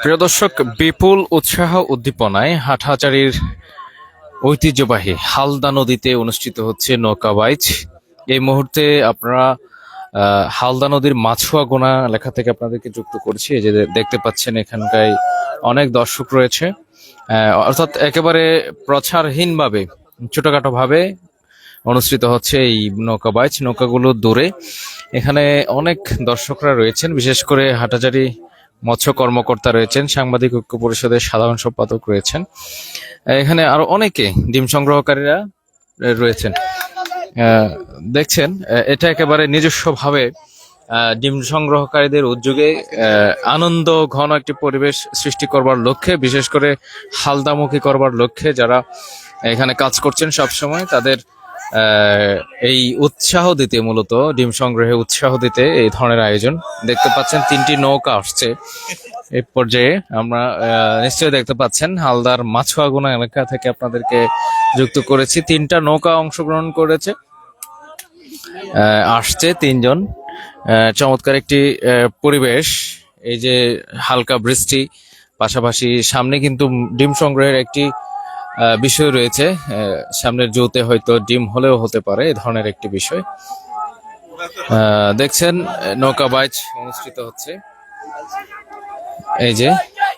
প্রিয় দর্শক, বিপুল উৎসাহ উদ্দীপনায় হাটহাজারীর ঐতিহ্যবাহী হালদা নদীতে অনুষ্ঠিত হচ্ছে নৌকা বাইচ। এই মুহূর্তে আপনারা হালদা নদীর মাছুয়াগোনা লেখা থেকে আপনাদেরকে যুক্ত করছি। এই যে দেখতে পাচ্ছেন এখানকার অনেক দর্শক রয়েছে, অর্থাৎ একেবারে প্রচারহীনভাবে ছোটখাটো ভাবে অনুষ্ঠিত হচ্ছে এই নৌকা বাইচ। নৌকাগুলো দূরে, এখানে অনেক দর্শকরা রয়েছেন, বিশেষ করে হাটহাজারী মৎস্য কর্মকর্তা রয়েছেন, সাংবাদিক ঐক্য পরিষদের সাধারণ সম্পাদক রয়েছেন, এখানে আরো অনেকে ডিম সংগ্রহকারীরা রয়েছেন। দেখছেন এটা একেবারে নিজস্বভাবে ডিম সংগ্রহকারীদের উদ্যোগে আনন্দ ঘন একটি পরিবেশ সৃষ্টি করবার লক্ষ্যে, বিশেষ করে হালদামুখী করবার লক্ষ্যে যারা এখানে কাজ করছেন সবসময় তাদের এই উৎসাহ দিতে, মূলত ডিম সংগ্রহে উৎসাহ দিতে এই ধরনের আয়োজন। দেখতে পাচ্ছেন 3টি নৌকা আসছে এই পর্যায়ে। আমরা নিশ্চয়ই দেখতে পাচ্ছেন হালদার মাছুয়াগোনা এলাকা থেকে আপনাদেরকে যুক্ত করেছি। 3টা নৌকা অংশগ্রহণ করেছে, আসছে 3 জন। চমৎকার একটি পরিবেশ, এই যে হালকা বৃষ্টি, পাশাপাশি সামনে কিন্তু ডিম সংগ্রহের একটি বিষয় রয়েছে। সামনের জুতে হয়তো ডিম হলেও হতে পারে, এ ধরনের একটি বিষয়। দেখছেন নৌকা বাইচ অনুষ্ঠিত হচ্ছে। এই যে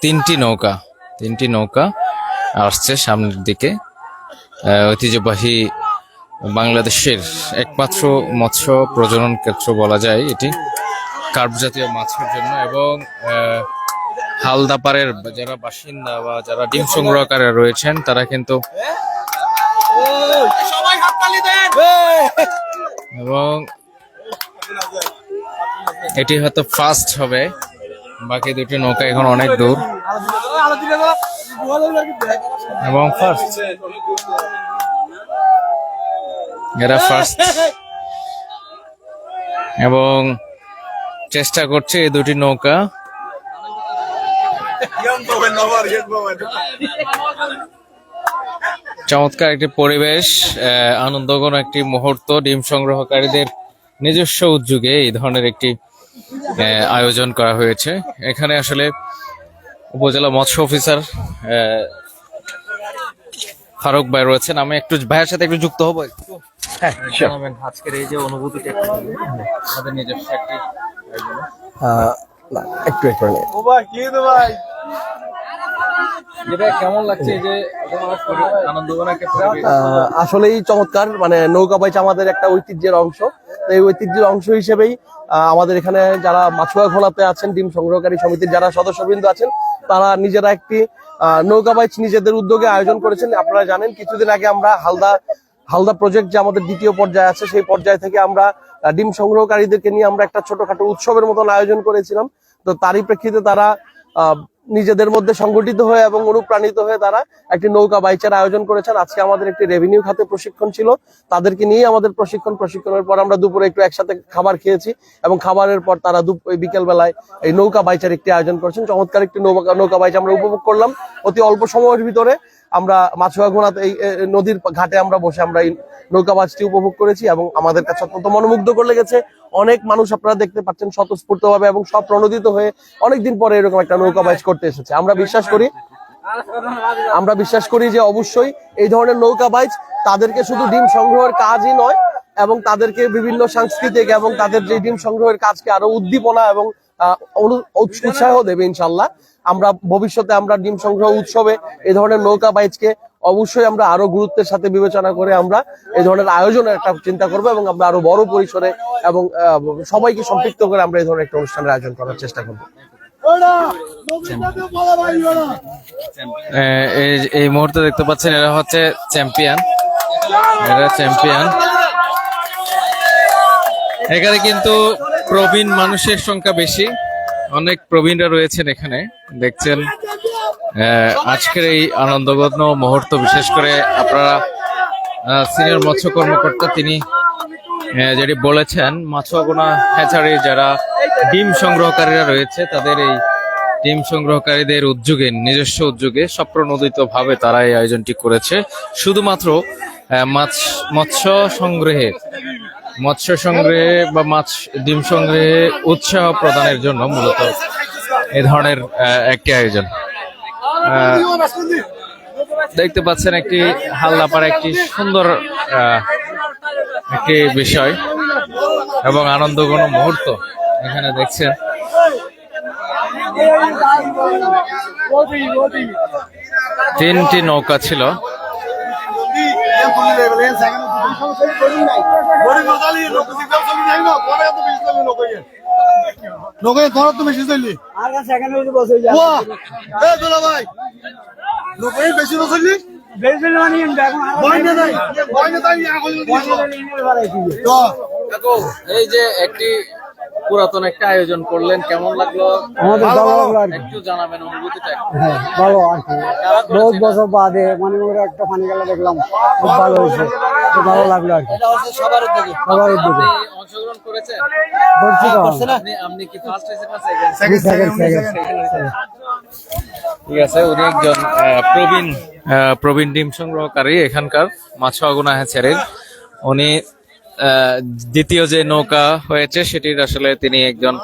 3টি নৌকা আসছে সামনের দিকে। ঐতিহ্যবাহী বাংলাদেশের একমাত্র মৎস্য প্রজনন ক্ষেত্র বলা যায় এটি, কার্প জাতীয় মাছের জন্য। এবং হালদাপাড়ের যারা বাসিন্দা বা যারা ডিম সংগ্রহকারীরা রয়েছেন তারা কিন্তু, এবং এটি হয়তো ফার্স্ট হবে, বাকি 2টি নৌকা এখন অনেক দূর, এবং ফার্স্ট এরা ফার্স্ট, এবং চেষ্টা করছে এই 2টি নৌকা। চমৎকার একটি পরিবেশ, আনন্দঘন একটি মুহূর্ত। ডিম সংগ্রহকারীদের নিজস্ব উদ্যোগে এই ধরনের একটি আয়োজন করা হয়েছে। এখানে আসলে উপজেলা মৎস্য অফিসার ফারুক ভাই রয়েছেন। আমি একটু ভাইয়ের সাথে একটু যুক্ত হবো। আজকের এই যে অনুভূতিটা আমাদের নিজস্ব একটি কেমন লাগছে? যে আসলেই চমৎকার, মানে নৌকা বাইচ আমাদের একটা ঐতিহ্যের অংশ। এই ঐতিহ্যের অংশ হিসেবেই আমাদের এখানে যারা মাছুয়া ঘোলাতে আছেন, ডিম সংগ্রহকারী সমিতির যারা সদস্যবৃন্দ আছেন, তারা নিজেরা একটি নৌকা বাইচ নিজেদের উদ্যোগে আয়োজন করেছেন। আপনারা জানেন কিছুদিন আগে আমরা হালদা প্রজেক্ট যে আমাদের 2য় পর্যায়ে আছে, সেই পর্যায় থেকে আমরা ডিম সংগ্রহকারীদেরকে নিয়ে আমরা একটা ছোটখাটো উৎসবের মতন আয়োজন করেছিলাম। তো তারই প্রেক্ষিতে তারা নিজেদের মধ্যে সংগঠিত হয়ে এবং অনুপ্রাণিত হয়ে তারা একটি নৌকা বাইচের আয়োজন করেছেন। আজকে আমাদের একটি রেভিনিউ খাতে প্রশিক্ষণ ছিল, তাদেরকে নিয়ে আমাদের প্রশিক্ষণের পর আমরা দুপুরে একটু একসাথে খাবার খেয়েছি, এবং খাবারের পর তারা বিকেল বেলায় এই নৌকা বাইচের একটি আয়োজন করেছেন। চমৎকার একটি নৌকা বাইচ আমরা উপভোগ করলাম। অতি অল্প সময়ের ভিতরে আমরা মাছুয়াঘোনাতে এই নদীর ঘাটে আমরা বসে আমরা এই নৌকা বাইচটি উপভোগ করেছি, এবং আমাদের কাছে অত্যন্ত মনোমুগ্ধকর লেগেছে। অনেক মানুষ আপনারা দেখতে পাচ্ছেন স্বতঃস্ফূর্ত ভাবে এবং সব প্রণোদিত হয়ে অনেকদিন পরে এরকম একটা নৌকা বাইচ করতে এসেছে। আমরা বিশ্বাস করি যে অবশ্যই এই ধরনের নৌকা বাইচ তাদেরকে শুধু ডিম সংগ্রহের কাজই নয়, এবং তাদেরকে বিভিন্ন সাংস্কৃতিক এবং তাদের যে ডিম সংগ্রহের কাজকে আরো উদ্দীপনা এবং উৎসাহ দেবে ইনশাল্লাহ। আমরা ভবিষ্যতে আমরা ডিম সংগ্রহ উৎসবে এই ধরনের নৌকা বাইচকে অবশ্যই আমরা আরো গুরুত্বের সাথে বিবেচনা করে আমরা এই ধরনের আয়োজনের একটা চিন্তা করবো, এবং আমরা আরো বড় পরিসরে এবং সবাইকে সম্পৃক্ত করে আমরা এই ধরনের একটা অনুষ্ঠানের আয়োজন করার চেষ্টা করবো। এই মুহূর্তে দেখতে পাচ্ছেন এরা হচ্ছে চ্যাম্পিয়ন। এখানে কিন্তু প্রবীণ মানুষের সংখ্যা বেশি, অনেক প্রবীণরা রয়েছেন এখানে। দেখছেন আজকের এই আনন্দঘন মুহূর্ত, বিশেষ করে আপনারা সিনিয়র মৎস্য কর্মকর্তা তিনি যেটি বলেছেন, মাছুয়াগোনা হ্যাচারির যারা ডিম সংগ্রহকারীরা রয়েছে তাদের এই ডিম সংগ্রহকারীদের উদ্যোগে, নিজস্ব উদ্যোগে স্বপ্রণোদিত ভাবে তারা এই আয়োজনটি করেছে। শুধুমাত্র মৎস্য সংগ্রহে বা ডিম সংগ্রহে উৎসাহ প্রদানের জন্য মূলত এই ধরনের একটি আয়োজন। দেখতে পাচ্ছেন একটি হালনাপাড়া একটি সুন্দর একটি বিষয় এবং আনন্দঘন মুহূর্ত এখানে দেখছেন। তিনটি নৌকা ছিল। এই যে একটি পুরাতন একটা আয়োজন করলেন, কেমন লাগলো? আমাদের ভালো লাগলো আর কি। একটু জানাবেন অনুভূতিটা। হ্যাঁ ভালো আর কি, বহুত বছর বাদে মানে ওরা একটা পানি খেলা দেখলাম, খুব ভালো হয়েছে, খুব ভালো লাগলো আর কি। সবার উদ্যোগে সবার উদ্যোগে অংশগ্রহণ করেছেন? করছি তো। আপনি কি ফার্স্ট হয়েছেন না সেকেন্ড? সেকেন্ড। ঠিক আছে, উনি একজন প্রবীণ ডিম সংগ্রহকারী এখানকার মাছুয়াগুনা হ্যাচারির। উনি দ্বিতীয় যে নৌকা হয়েছে সেটির আসলে তিনি একজন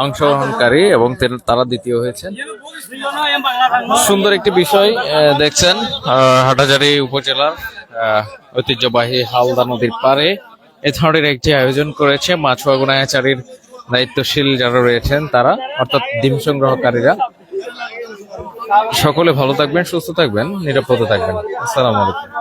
অংশগ্রহণকারী এবং তারা দ্বিতীয় হয়েছেন। সুন্দর একটি বিষয় দেখছেন, হাটহাজারী উপজেলার ঐতিহ্যবাহী হালদা নদীর পাড়ে এ ধরনের একটি আয়োজন করেছে মাছুয়াগুনা হ্যাচারির দায়িত্বশীল যারা রয়েছেন তারা, অর্থাৎ ডিম সংগ্রহকারীরা। সকলে ভালো থাকবেন, সুস্থ থাকবেন, নিরাপদে থাকবেন। আসসালামু আলাইকুম।